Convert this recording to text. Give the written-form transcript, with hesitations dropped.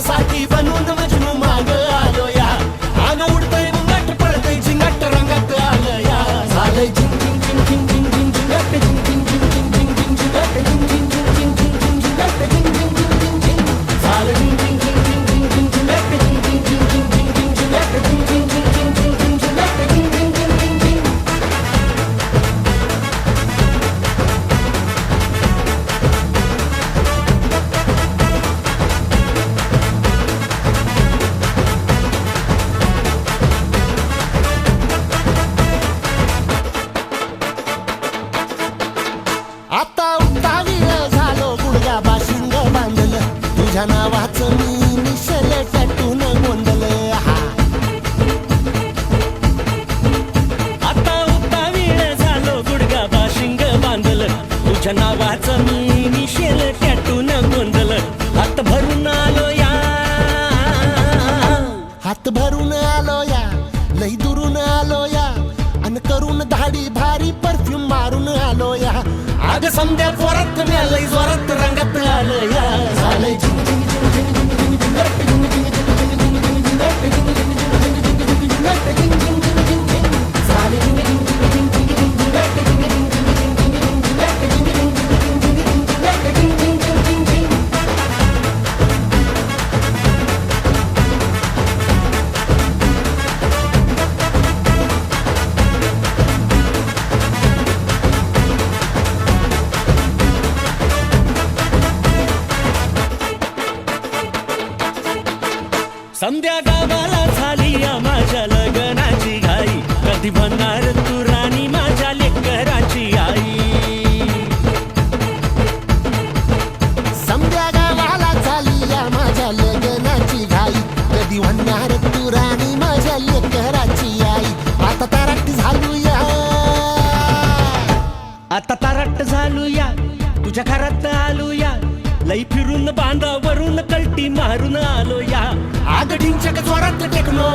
साठी बनून मजनू माग आलो या आन उडतय मुंगट पळतय झिंगट रंगात आलं या झालंय झिंग झिंग झिंग झिंग झिंग झिंग झिंगट झिंग झिंग झिंग झिंग झिंग झिंग झिंगट झिंग झिंग झिंग झिंग झिंग झिंग झिंगट झिंग झिंग झिंग झिंग झिंग झालं झिंग झिंग झिंग झिंग झिंग झिंग झिंगट झिंग झिंग झिंग झिंग झिंग झिंग झिंगट झिंग झिंग झिंग झिंग झिंग झिंग झिंग झिंगट झिंग झिंग आता उतावीळ झालो गुडगा बाशिंग बांधलं तुझ्या नावाचं मी निशल टॅटून गोंधलं आता उतावीळ झालो गुडगा बाशिंग बांधलं तुझ्या नावाचं मी निशेल टॅटून गोंधलं हात भरून आलो या हात भरून आलो या लई दुरून आलो या अन करून धाडी भारी परफ्यूम मारून आलो या आग समद्या जोरात लई जोरात रंगात आलं या झालंय झिंग झिंग झिंग झिंग झिंग झिंग झिंगट झिंग झिंग झिंग झिंग झिंग झिंगट झिंग झिंग झिंग झिंग झिंग झिंगट झिंग झिंग झिंग झिंग झिंग झालंय झिंग झिंग झिंग झिंग झिंग झिंगट झिंग झिंग झिंग झिंग झिंग झिंगट झिंग झिंग झिंग झिंग झिंग झिंग झिंग झिंग संध्या गावाला झाली या माझ्या लग्नाची घाई कधी बनणार तू राणी माझ्या लेकराची आई समद्या गावाला झाली या माझ्या लग्नाची घाई कधी म्हणणार तू राणी माझ्या लेकराची आई आता ताराटी झालू या आता तारट झालो या तुझ्या घरात आलो या लई फिरून बांधावरून कलटी मारून आलो या आग ढिंचक जोरात टेक्नो